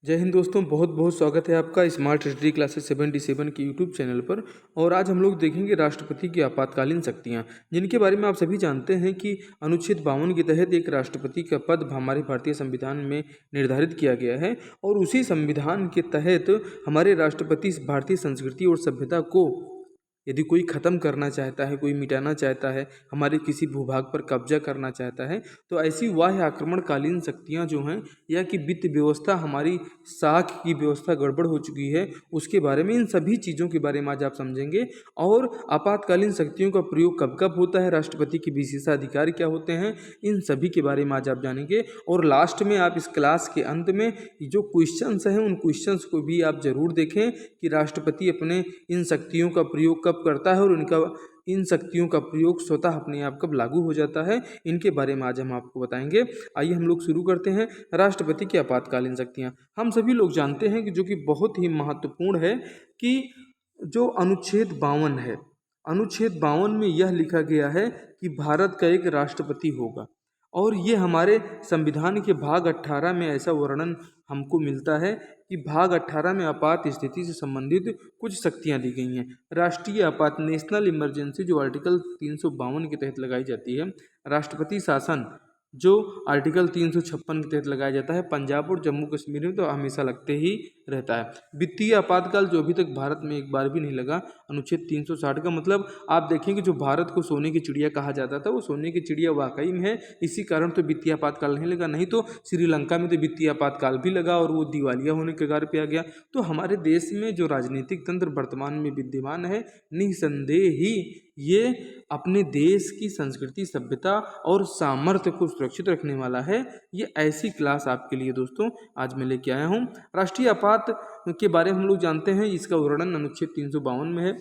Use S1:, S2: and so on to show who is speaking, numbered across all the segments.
S1: जय हिंद दोस्तों, बहुत बहुत स्वागत है आपका स्मार्ट हिस्ट्री क्लासेस 77 के यूट्यूब चैनल पर। और आज हम लोग देखेंगे राष्ट्रपति की आपातकालीन शक्तियां, जिनके बारे में आप सभी जानते हैं कि अनुच्छेद 52 के तहत एक राष्ट्रपति का पद हमारे भारतीय संविधान में निर्धारित किया गया है। और उसी संविधान के तहत हमारे राष्ट्रपति भारतीय संस्कृति और सभ्यता को यदि कोई ख़त्म करना चाहता है, कोई मिटाना चाहता है, हमारे किसी भूभाग पर कब्जा करना चाहता है, तो ऐसी बाह्य आक्रमणकालीन शक्तियां जो हैं, या कि वित्त व्यवस्था हमारी साख की व्यवस्था गड़बड़ हो चुकी है, उसके बारे में, इन सभी चीज़ों के बारे में आज आप समझेंगे। और आपातकालीन शक्तियों का प्रयोग कब कब होता है, राष्ट्रपति के विशेषाधिकार क्या होते हैं, इन सभी के बारे में आज आप जानेंगे। और लास्ट में आप इस क्लास के अंत में जो क्वेश्चंस हैं, उन क्वेश्चंस को भी आप जरूर देखें कि राष्ट्रपति अपने इन शक्तियों का प्रयोग कब करता है और इन शक्तियों का प्रयोग स्वतः अपने आप कब लागू हो जाता है, इनके बारे में आज हम आपको बताएंगे। आइए हम लोग शुरू करते हैं। राष्ट्रपति की आपातकालीन शक्तियां हम सभी लोग जानते हैं कि जो कि बहुत ही महत्वपूर्ण है, कि जो अनुच्छेद 52 है, अनुच्छेद 52 में यह लिखा गया है कि भारत का एक राष्ट्रपति होगा। और ये हमारे संविधान के भाग 18 में ऐसा वर्णन हमको मिलता है कि भाग 18 में आपात स्थिति से संबंधित कुछ शक्तियां दी गई हैं। राष्ट्रीय आपात, नेशनल इमरजेंसी, जो आर्टिकल 352 के तहत लगाई जाती है। राष्ट्रपति शासन, जो आर्टिकल 356 के तहत लगाया जाता है। पंजाब और जम्मू कश्मीर में तो हमेशा लगते ही रहता है। वित्तीय आपातकाल, जो अभी तक भारत में एक बार भी नहीं लगा, अनुच्छेद 360 का मतलब आप देखेंगे जो भारत को सोने की चिड़िया कहा जाता था, वो सोने की चिड़िया वाकई में है, इसी कारण तो वित्तीय आपातकाल नहीं लगा। नहीं तो श्रीलंका में तो वित्तीय आपातकाल भी लगा और वो दिवालिया होने के कगार पे आ गया। तो हमारे देश में जो राजनीतिक तंत्र वर्तमान में विद्यमान है, निसंदेह ही ये अपने देश की संस्कृति, सभ्यता और सामर्थ्य को सुरक्षित रखने वाला है। ये ऐसी क्लास आपके लिए दोस्तों आज मैं लेके आया हूँ। राष्ट्रीय आपात के बारे में हम लोग जानते हैं, इसका वर्णन अनुच्छेद 352 में है।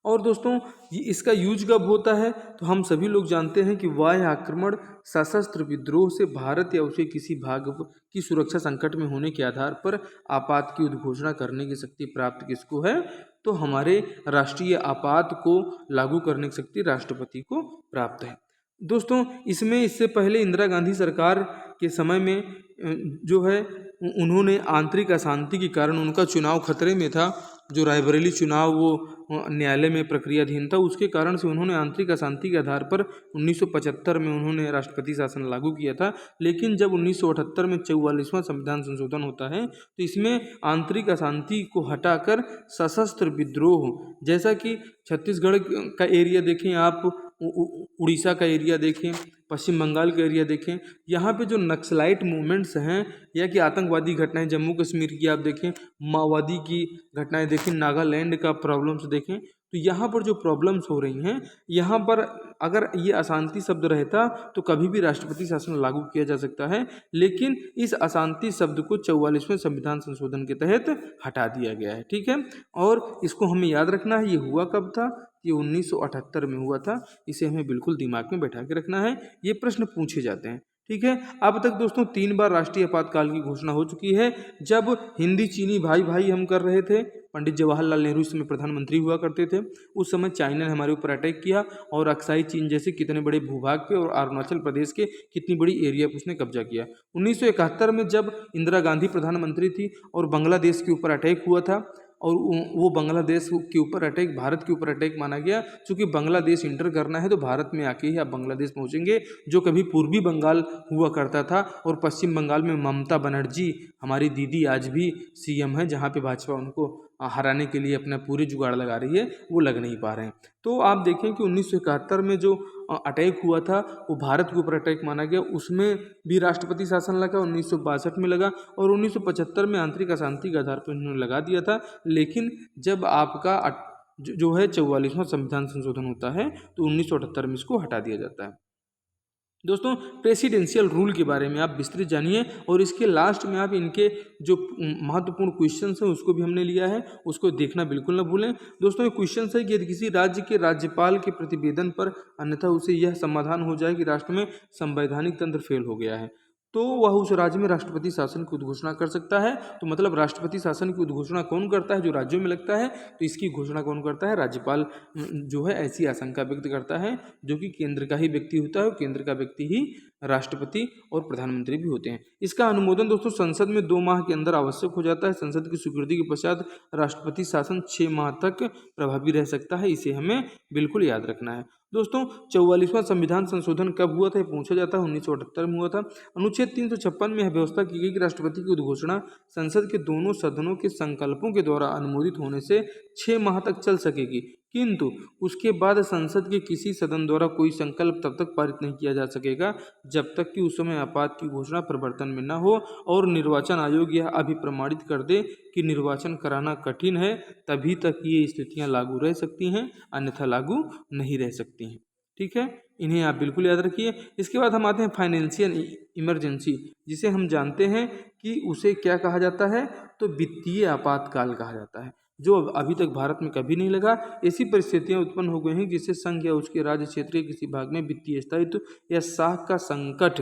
S1: और दोस्तों ये इसका यूज कब होता है, तो हम सभी लोग जानते हैं कि बाह्य आक्रमण, सशस्त्र विद्रोह से भारत या उसके किसी भाग की सुरक्षा संकट में होने के आधार पर आपात की उद्घोषणा करने की शक्ति प्राप्त किसको है, तो हमारे राष्ट्रीय आपात को लागू करने की शक्ति राष्ट्रपति को प्राप्त है। दोस्तों इसमें इससे पहले इंदिरा गांधी सरकार के समय में जो है, उन्होंने आंतरिक अशांति के कारण उनका चुनाव खतरे में था। जो रायबरेली चुनाव वो न्यायालय में प्रक्रियाधीन था, उसके कारण से उन्होंने आंतरिक अशांति के आधार पर 1975 में उन्होंने राष्ट्रपति शासन लागू किया था। लेकिन जब 1978 में 44वां संविधान संशोधन होता है, तो इसमें आंतरिक अशांति को हटाकर सशस्त्र विद्रोह, जैसा कि छत्तीसगढ़ का एरिया देखें आप, उड़ीसा का एरिया देखें, पश्चिम बंगाल का एरिया देखें, यहाँ पे जो नक्सलाइट मूवमेंट्स हैं या कि आतंकवादी घटनाएं, जम्मू कश्मीर की आप देखें, माओवादी की घटनाएं देखें, नागालैंड का प्रॉब्लम्स देखें, तो यहाँ पर जो प्रॉब्लम्स हो रही हैं, यहाँ पर अगर ये अशांति शब्द रहता तो कभी भी राष्ट्रपति शासन लागू किया जा सकता है। लेकिन इस अशांति शब्द को 44वें संविधान संशोधन के तहत हटा दिया गया है। ठीक है, और इसको हमें याद रखना है, ये हुआ कब था, ये 1978 में हुआ था। इसे हमें बिल्कुल दिमाग में बैठा के रखना है, ये प्रश्न पूछे जाते हैं। ठीक है, अब तक दोस्तों 3 बार राष्ट्रीय आपातकाल की घोषणा हो चुकी है। जब हिंदी चीनी भाई भाई हम कर रहे थे, पंडित जवाहरलाल नेहरू इस समय प्रधानमंत्री हुआ करते थे, उस समय चाइना ने हमारे ऊपर अटैक किया और अक्साई चीन जैसे कितने बड़े भूभाग पे और अरुणाचल प्रदेश के कितनी बड़ी एरिया पर उसने कब्जा किया। 1971 में जब इंदिरा गांधी प्रधानमंत्री थी और बांग्लादेश के ऊपर अटैक हुआ था, और वो बांग्लादेश के ऊपर अटैक भारत के ऊपर अटैक माना गया, क्योंकि बांग्लादेश इंटर करना है तो भारत में आके ही आप बांग्लादेश पहुंचेंगे, जो कभी पूर्वी बंगाल हुआ करता था। और पश्चिम बंगाल में ममता बनर्जी हमारी दीदी आज भी सीएम है, जहां पे भाजपा उनको हराने के लिए अपना पूरे जुगाड़ लगा रही है, वो लग नहीं पा रहे हैं। तो आप देखें कि 1971 में जो अटैक हुआ था वो भारत के ऊपर अटैक माना गया, उसमें भी राष्ट्रपति शासन लगा, 1962 में लगा, और 1975 में आंतरिक अशांति के आधार पर उन्होंने लगा दिया था। लेकिन जब आपका जो है 44वां संविधान संशोधन होता है, तो 1978 में इसको हटा दिया जाता है। दोस्तों प्रेसिडेंशियल रूल के बारे में आप विस्तृत जानिए, और इसके लास्ट में आप इनके जो महत्वपूर्ण क्वेश्चंस हैं उसको भी हमने लिया है, उसको देखना बिल्कुल ना भूलें। दोस्तों ये क्वेश्चंस है कि यदि किसी राज्य के राज्यपाल के प्रतिवेदन पर अन्यथा उसे यह समाधान हो जाए कि राष्ट्र में संवैधानिक तंत्र फेल हो गया है, तो वह उस राज्य में राष्ट्रपति शासन की उद्घोषणा कर सकता है। तो मतलब राष्ट्रपति शासन की उद्घोषणा कौन करता है, जो राज्यों में लगता है, तो इसकी घोषणा कौन करता है, राज्यपाल जो है ऐसी आशंका व्यक्त करता है, जो कि केंद्र का ही व्यक्ति होता है, केंद्र का व्यक्ति ही राष्ट्रपति और प्रधानमंत्री भी होते हैं। इसका अनुमोदन दोस्तों संसद में 2 माह के अंदर आवश्यक हो जाता है। संसद की स्वीकृति के पश्चात राष्ट्रपति शासन 6 माह तक प्रभावी रह सकता है। इसे हमें बिल्कुल याद रखना है। दोस्तों 44वां संविधान संशोधन कब हुआ था, पूछा जाता है। 1978 में हुआ था। अनुच्छेद 356 में यह व्यवस्था की गई कि राष्ट्रपति की उद्घोषणा संसद के दोनों सदनों के संकल्पों के द्वारा अनुमोदित होने से 6 माह तक चल सकेगी, किंतु उसके बाद संसद के किसी सदन द्वारा कोई संकल्प तब तक पारित नहीं किया जा सकेगा जब तक कि उस समय आपात की घोषणा प्रवर्तन में न हो और निर्वाचन आयोग यह अभिप्रमाणित कर दे कि निर्वाचन कराना कठिन है। तभी तक ये स्थितियां लागू रह सकती हैं, अन्यथा लागू नहीं रह सकती हैं। ठीक है, इन्हें आप बिल्कुल याद रखिए। इसके बाद हम आते हैं फाइनेंशियल इमरजेंसी, जिसे हम जानते हैं कि उसे क्या कहा जाता है, तो वित्तीय आपातकाल कहा जाता है, जो अभी तक भारत में कभी नहीं लगा। ऐसी परिस्थितियां उत्पन्न हो गई हैं जिससे संघ या उसके राज्य क्षेत्र के किसी भाग में वित्तीय स्थायित्व या साख का संकट,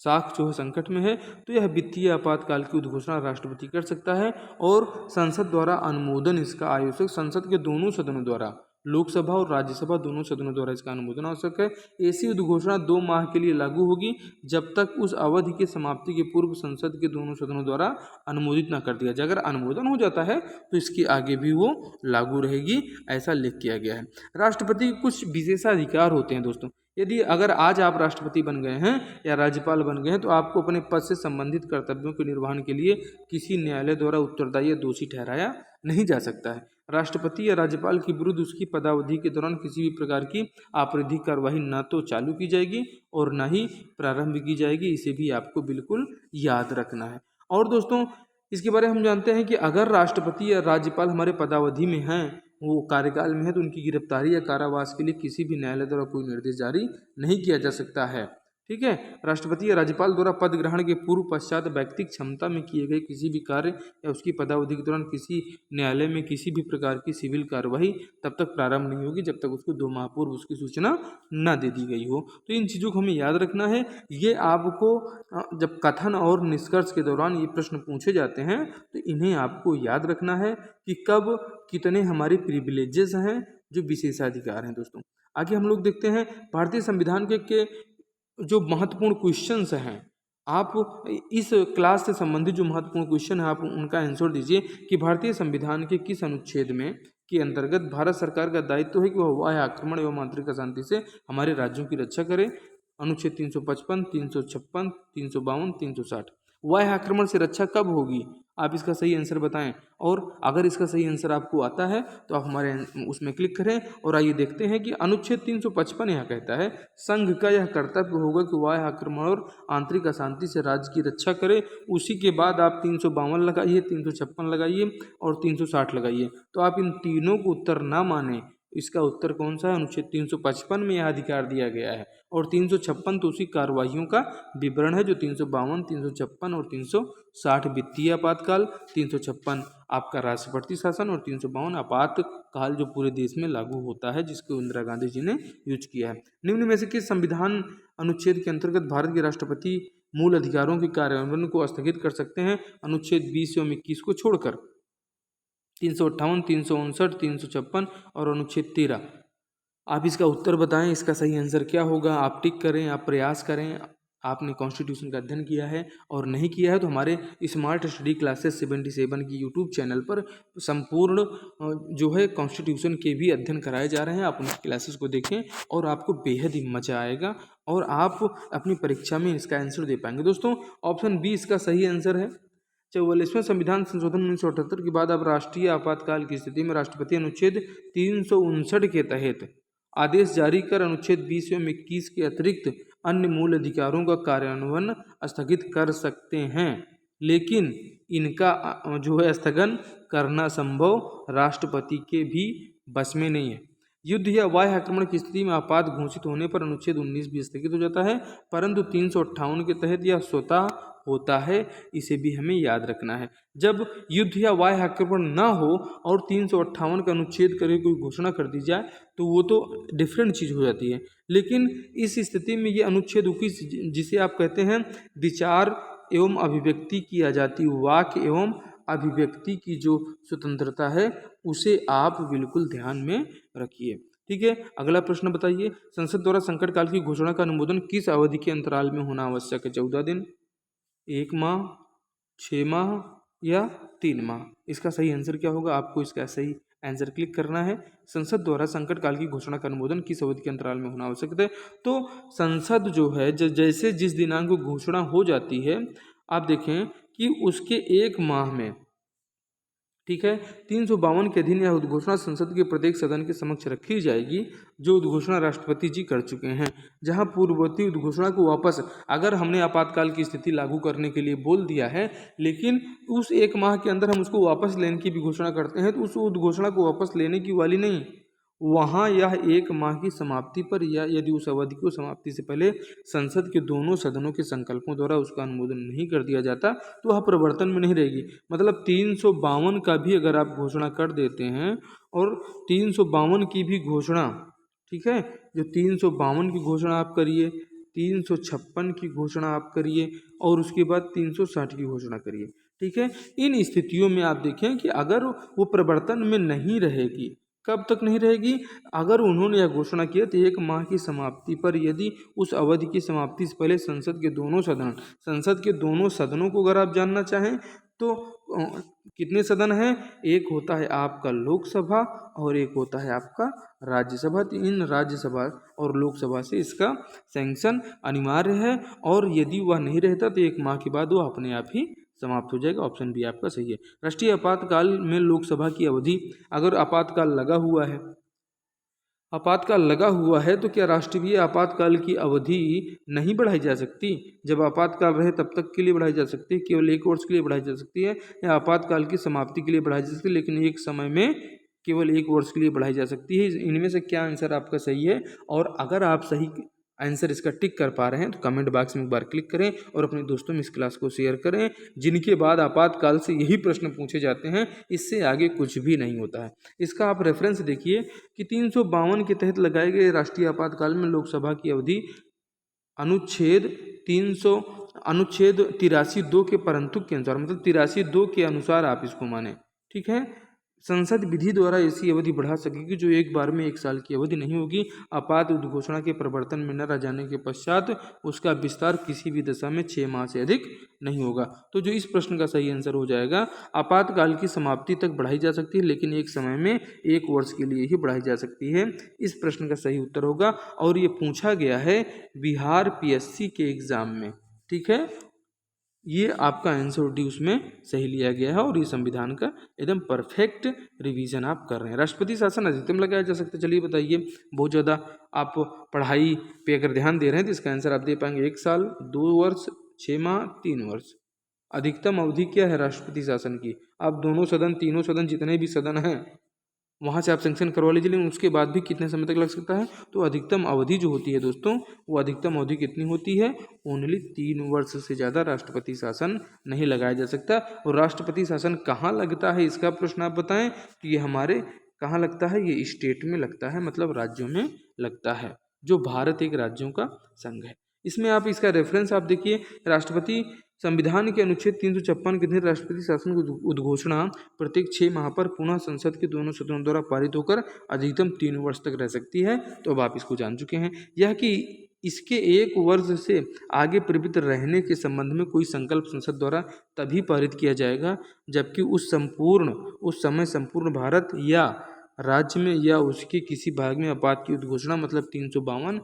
S1: साख जो है संकट में है, तो यह वित्तीय आपातकाल की उद्घोषणा राष्ट्रपति कर सकता है और संसद द्वारा अनुमोदन इसका आवश्यक, संसद के दोनों सदनों द्वारा, लोकसभा और राज्यसभा दोनों सदनों द्वारा इसका अनुमोदन आवश्यक है। ऐसी उद्घोषणा 2 माह के लिए लागू होगी जब तक उस अवधि के समाप्ति के पूर्व संसद के दोनों सदनों द्वारा अनुमोदित न कर दिया जाए। अगर अनुमोदन हो जाता है तो इसके आगे भी वो लागू रहेगी, ऐसा लिख किया गया है। राष्ट्रपति के कुछ विशेषाधिकार होते हैं दोस्तों। यदि अगर आज आप राष्ट्रपति बन गए हैं या राज्यपाल बन गए हैं तो आपको अपने पद से संबंधित कर्तव्यों के निर्वहन के लिए किसी न्यायालय द्वारा उत्तरदायी या दोषी ठहराया नहीं जा सकता है। राष्ट्रपति या राज्यपाल के विरुद्ध उसकी पदावधि के दौरान किसी भी प्रकार की आपराधिक कार्रवाई न तो चालू की जाएगी और न ही प्रारंभ की जाएगी। इसे भी आपको बिल्कुल याद रखना है। और दोस्तों इसके बारे में हम जानते हैं कि अगर राष्ट्रपति या राज्यपाल हमारे पदावधि में हैं, वो कार्यकाल में है, तो उनकी गिरफ्तारी या कारावास के लिए किसी भी न्यायालय द्वारा कोई निर्देश जारी नहीं किया जा सकता है। ठीक है, राष्ट्रपति या राज्यपाल द्वारा पद ग्रहण के पूर्व पश्चात व्यक्तिगत क्षमता में किए गए किसी भी कार्य या उसकी पदावधि के दौरान किसी न्यायालय में किसी भी प्रकार की सिविल कार्रवाई तब तक प्रारंभ नहीं होगी जब तक उसको 2 माह पूर्व उसकी सूचना न दे दी गई हो। तो इन चीज़ों को हमें याद रखना है। ये आपको जब कथन और निष्कर्ष के दौरान ये प्रश्न पूछे जाते हैं तो इन्हें आपको याद रखना है कि कब कितने हमारे प्रिविलेजेस हैं, जो विशेषाधिकार हैं। दोस्तों आगे हम लोग देखते हैं भारतीय संविधान के जो महत्वपूर्ण क्वेश्चंस हैं। आप इस क्लास से संबंधित जो महत्वपूर्ण क्वेश्चन है आप उनका आंसर दीजिए कि भारतीय संविधान के किस अनुच्छेद में के अंतर्गत भारत सरकार का दायित्व है कि वह वाह्य आक्रमण एवं आंतरिक अशांति से हमारे राज्यों की रक्षा करे। अनुच्छेद 355, 356, 352, 360। वाह्य आक्रमण से रक्षा कब होगी, आप इसका सही आंसर बताएं। और अगर इसका सही आंसर आपको आता है तो आप हमारे उसमें क्लिक करें। और आइए देखते हैं कि अनुच्छेद 355 यह कहता है संघ का यह कर्तव्य होगा कि वाह्य आक्रमण और आंतरिक अशांति से राज्य की रक्षा करे। उसी के बाद आप 352 लगाइए, 356 लगाइए और 360 लगाइए। तो आप इन तीनों को उत्तर ना माने, इसका उत्तर कौन सा है, अनुच्छेद 355 में यह अधिकार दिया गया है। और 356 तो उसी कार्रवाइयों का विवरण है जो 352, 356 और 360 वित्तीय आपातकाल, 356 आपका राष्ट्रपति शासन और 352 आपातकाल जो पूरे देश में लागू होता है, जिसको इंदिरा गांधी जी ने यूज किया है। निम्न में से किस संविधान अनुच्छेद के अंतर्गत भारत के राष्ट्रपति मूल अधिकारों के कार्यान्वयन को स्थगित कर सकते हैं, अनुच्छेद 20 एवं 21 को छोड़कर। 358, 359, 356 और अनुच्छेद 13। आप इसका उत्तर बताएं, इसका सही आंसर क्या होगा। आप टिक करें, आप प्रयास करें। आपने कॉन्स्टिट्यूशन का अध्ययन किया है और नहीं किया है तो हमारे स्मार्ट स्टडी क्लासेस 77 की यूट्यूब चैनल पर संपूर्ण जो है कॉन्स्टिट्यूशन के भी अध्ययन कराए जा रहे हैं। आप उन क्लासेस को देखें और आपको बेहद ही मजा आएगा और आप अपनी परीक्षा में इसका आंसर दे पाएंगे। दोस्तों ऑप्शन बी इसका सही आंसर है। 44वें संविधान संशोधन 1978 के बाद अब राष्ट्रीय आपातकाल की स्थिति में राष्ट्रपति अनुच्छेद 359 के तहत आदेश जारी कर अनुच्छेद 20 एवं 21 के अतिरिक्त अन्य मूल अधिकारों का कार्यान्वयन स्थगित कर सकते हैं, लेकिन इनका जो है स्थगन करना संभव राष्ट्रपति के भी बस में नहीं है। युद्ध या वाह्य आक्रमण की स्थिति में आपात घोषित होने पर अनुच्छेद 19 भी स्थगित हो जाता है, परंतु 358 के तहत यह स्वतः होता है। इसे भी हमें याद रखना है। जब युद्ध या वाह्य आक्रमण ना हो और 358 का अनुच्छेद करके कोई घोषणा कर दी जाए तो वो तो डिफरेंट चीज़ हो जाती है, लेकिन इस स्थिति में ये अनुच्छेद 21 जिसे आप कहते हैं विचार एवं अभिव्यक्ति की आजादी, वाक्य एवं अभिव्यक्ति की जो स्वतंत्रता है, उसे आप बिल्कुल ध्यान में रखिए। ठीक है। अगला प्रश्न बताइए, संसद द्वारा संकट काल की घोषणा का अनुमोदन किस अवधि के अंतराल में होना आवश्यक है? 14 दिन, 1 माह, 6 माह या 3 माह? इसका सही आंसर क्या होगा? आपको इसका सही आंसर क्लिक करना है। संसद द्वारा संकट काल की घोषणा का अनुमोदन किस अवधि के अंतराल में होना आवश्यक है? तो संसद जो है जैसे जिस दिनांक को घोषणा हो जाती है, आप देखें कि उसके 1 माह में, ठीक है, 352 के अधीन यह उद्घोषणा संसद के प्रत्येक सदन के समक्ष रखी जाएगी, जो उद्घोषणा राष्ट्रपति जी कर चुके हैं। जहां पूर्ववर्ती उद्घोषणा को वापस, अगर हमने आपातकाल की स्थिति लागू करने के लिए बोल दिया है, लेकिन उस 1 माह के अंदर हम उसको वापस लेने की भी घोषणा करते हैं, तो उस उद्घोषणा को वापस लेने की वाली नहीं, वहाँ यह 1 माह की समाप्ति पर या यदि उस अवधि को समाप्ति से पहले संसद के दोनों सदनों के संकल्पों द्वारा उसका अनुमोदन नहीं कर दिया जाता, तो वह प्रवर्तन में नहीं रहेगी। मतलब 352 का भी अगर आप घोषणा कर देते हैं और 352 की भी घोषणा, ठीक है, जो 352 की घोषणा आप करिए, 356 की घोषणा आप करिए और उसके बाद 360 की घोषणा करिए, ठीक है। इन स्थितियों में आप देखें कि अगर वो प्रवर्तन में नहीं रहेगी, कब तक नहीं रहेगी? अगर उन्होंने यह घोषणा किया तो 1 माह की समाप्ति पर, यदि उस अवधि की समाप्ति से पहले संसद के दोनों सदनों को अगर आप जानना चाहें तो कितने सदन हैं? एक होता है आपका लोकसभा और एक होता है आपका राज्यसभा। तो इन राज्यसभा और लोकसभा से इसका सैंक्शन अनिवार्य है, और यदि वह नहीं रहता तो 1 माह के बाद वो अपने आप ही समाप्त हो जाएगा। ऑप्शन बी आपका सही है। राष्ट्रीय आपातकाल में लोकसभा की अवधि, अगर आपातकाल लगा हुआ है तो क्या राष्ट्रीय आपातकाल की अवधि नहीं बढ़ाई जा सकती? जब आपातकाल रहे तब तक के लिए बढ़ाई जा सकती है, केवल 1 वर्ष के लिए बढ़ाई जा सकती है, या आपातकाल की समाप्ति के लिए बढ़ाई जा सकती है, लेकिन एक समय में केवल 1 वर्ष के लिए बढ़ाई जा सकती है? इनमें से क्या आंसर आपका सही है? और अगर आप सही आंसर इसका टिक कर पा रहे हैं तो कमेंट बॉक्स में एक बार क्लिक करें और अपने दोस्तों में इस क्लास को शेयर करें, जिनके बाद आपातकाल से यही प्रश्न पूछे जाते हैं, इससे आगे कुछ भी नहीं होता है। इसका आप रेफरेंस देखिए कि 352 के तहत लगाए गए राष्ट्रीय आपातकाल में लोकसभा की अवधि अनुच्छेद 83(2) के परंतु के अनुसार, मतलब 83(2) के अनुसार आप इसको माने, ठीक है। संसद विधि द्वारा ऐसी अवधि बढ़ा सकेगी जो एक बार में 1 साल की अवधि नहीं होगी। आपात उद्घोषणा के प्रवर्तन में न रह जाने के पश्चात उसका विस्तार किसी भी दशा में 6 माह से अधिक नहीं होगा। तो जो इस प्रश्न का सही आंसर हो जाएगा, आपातकाल की समाप्ति तक बढ़ाई जा सकती है, लेकिन एक समय में 1 वर्ष के लिए ही बढ़ाई जा सकती है। इस प्रश्न का सही उत्तर होगा, और ये पूछा गया है बिहार PSC के एग्जाम में, ठीक है। ये आपका आंसर डी उसमें सही लिया गया है, और ये संविधान का एकदम परफेक्ट रिवीजन आप कर रहे हैं। राष्ट्रपति शासन अधिकतम लगाया जा सकता है, चलिए बताइए। बहुत ज़्यादा आप पढ़ाई पे अगर ध्यान दे रहे हैं तो इसका आंसर आप दे पाएंगे 1 साल, 2 वर्ष, 6 माह, 3 वर्ष। अधिकतम अवधि क्या है राष्ट्रपति शासन की? आप दोनों सदन, तीनों सदन, जितने भी सदन हैं वहाँ से आप सेंक्शन करवा लीजिए, लेकिन उसके बाद भी कितने समय तक लग सकता है? तो अधिकतम अवधि जो होती है दोस्तों, वो अधिकतम अवधि कितनी होती है? ओनली 3 वर्ष से ज़्यादा राष्ट्रपति शासन नहीं लगाया जा सकता। और राष्ट्रपति शासन कहाँ लगता है, इसका प्रश्न आप बताएं। तो ये हमारे कहाँ लगता है? ये स्टेट में लगता है, मतलब राज्यों में लगता है, जो भारत एक राज्यों का संघ है। इसमें आप इसका रेफरेंस आप देखिए, राष्ट्रपति संविधान के अनुच्छेद 356 के तहत राष्ट्रपति शासन की उद्घोषणा प्रत्येक 6 माह पर पुनः संसद के दोनों सदनों द्वारा पारित होकर अधिकतम 3 वर्ष तक रह सकती है। तो अब आप इसको जान चुके हैं। यह कि इसके 1 वर्ष से आगे परिमित रहने के संबंध में कोई संकल्प संसद द्वारा तभी पारित किया जाएगा जबकि उस समय संपूर्ण भारत या राज्य में या उसके किसी भाग में आपात की उद्घोषणा, मतलब 352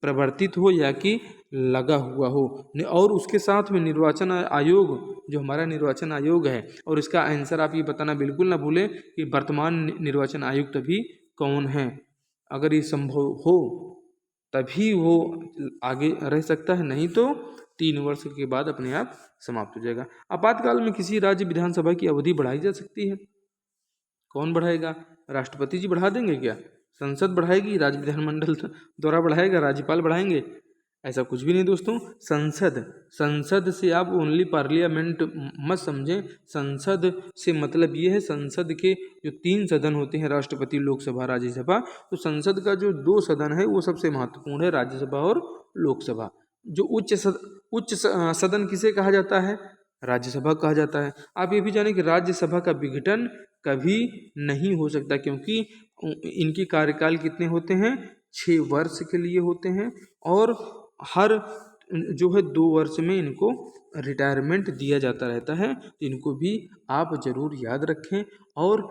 S1: प्रवर्तित हो या कि लगा हुआ हो। और उसके साथ में निर्वाचन आयोग, जो हमारा निर्वाचन आयोग है, और इसका आंसर आप ये बताना बिल्कुल ना भूलें कि वर्तमान निर्वाचन आयुक्त अभी कौन है। अगर ये संभव हो तभी वो आगे रह सकता है, नहीं तो 3 वर्ष के बाद अपने आप समाप्त हो जाएगा। आपातकाल में किसी राज्य विधानसभा की अवधि बढ़ाई जा सकती है। कौन बढ़ाएगा? राष्ट्रपति जी बढ़ा देंगे क्या? संसद बढ़ाएगी? राज्य विधानमंडल द्वारा बढ़ाएगा? राज्यपाल बढ़ाएंगे? ऐसा कुछ भी नहीं दोस्तों। संसद से आप ओनली पार्लियामेंट मत समझें। संसद से मतलब ये है, संसद के जो 3 सदन होते हैं, राष्ट्रपति, लोकसभा, राज्यसभा, तो संसद का जो 2 सदन है वो सबसे महत्वपूर्ण है, राज्यसभा और लोकसभा। जो उच्च सदन किसे कहा जाता है? राज्यसभा कहा जाता है। आप ये भी जानें कि राज्यसभा का विघटन कभी नहीं हो सकता, क्योंकि इनके कार्यकाल कितने होते हैं, 6 वर्ष के लिए होते हैं, और हर जो है 2 वर्ष में इनको रिटायरमेंट दिया जाता रहता है। तो इनको भी आप जरूर याद रखें। और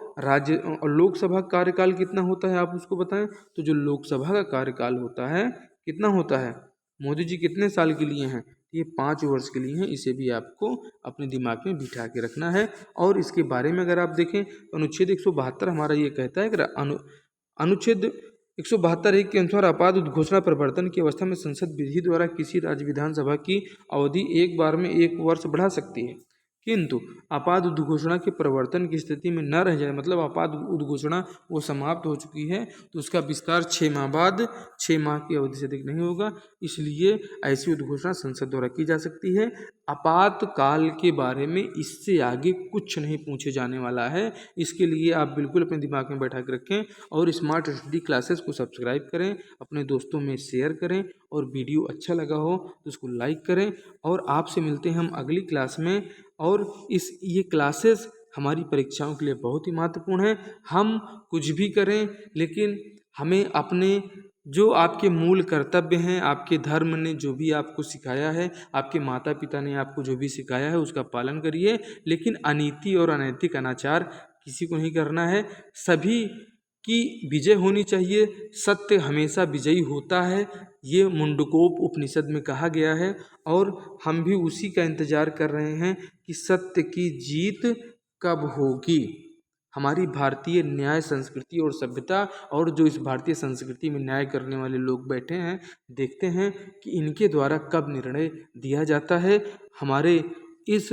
S1: लोकसभा का कार्यकाल कितना होता है आप उसको बताएं। तो जो लोकसभा का कार्यकाल होता है कितना होता है, मोदी जी कितने साल के लिए हैं, ये 5 वर्ष के लिए हैं। इसे भी आपको अपने दिमाग में बिठा के रखना है। और इसके बारे में अगर आप देखें तो अनुच्छेद 172 हमारा ये कहता है कि अनुच्छेद 172(1) के अनुसार आपात उद्घोषणा प्रवर्तन की अवस्था में संसद विधि द्वारा किसी राज्य विधानसभा की अवधि एक बार में 1 वर्ष बढ़ा सकती है, किंतु आपात उद्घोषणा के प्रवर्तन की स्थिति में न रह जाए, मतलब आपात उद्घोषणा वो समाप्त हो चुकी है तो उसका विस्तार 6 माह बाद 6 माह की अवधि से अधिक नहीं होगा। इसलिए ऐसी उद्घोषणा संसद द्वारा की जा सकती है। आपातकाल के बारे में इससे आगे कुछ नहीं पूछे जाने वाला है। इसके लिए आप बिल्कुल अपने दिमाग में बैठा के रखें और स्मार्ट स्टडी क्लासेस को सब्सक्राइब करें, अपने दोस्तों में शेयर करें, और वीडियो अच्छा लगा हो तो उसको लाइक करें। और आपसे मिलते हैं हम अगली क्लास में। और ये क्लासेस हमारी परीक्षाओं के लिए बहुत ही महत्वपूर्ण है। हम कुछ भी करें, लेकिन हमें अपने जो आपके मूल कर्तव्य हैं, आपके धर्म ने जो भी आपको सिखाया है, आपके माता पिता ने आपको जो भी सिखाया है उसका पालन करिए। लेकिन अनीति और अनैतिक अनाचार किसी को नहीं करना है। सभी की विजय होनी चाहिए। सत्य हमेशा विजयी होता है, ये मुंडकोप उपनिषद में कहा गया है। और हम भी उसी का इंतजार कर रहे हैं कि सत्य की जीत कब होगी। हमारी भारतीय न्याय संस्कृति और सभ्यता, और जो इस भारतीय संस्कृति में न्याय करने वाले लोग बैठे हैं, देखते हैं कि इनके द्वारा कब निर्णय दिया जाता है। हमारे इस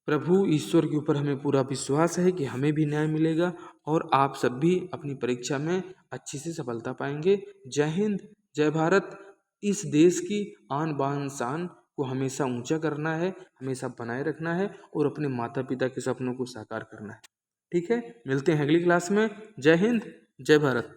S1: प्रभु ईश्वर के ऊपर हमें पूरा विश्वास है कि हमें भी न्याय मिलेगा और आप सब भी अपनी परीक्षा में अच्छी से सफलता पाएंगे। जय हिंद, जय भारत। इस देश की आन बान शान को हमेशा ऊंचा करना है, हमेशा बनाए रखना है, और अपने माता पिता के सपनों को साकार करना है। ठीक है, मिलते हैं अगली क्लास में। जय हिंद, जय भारत।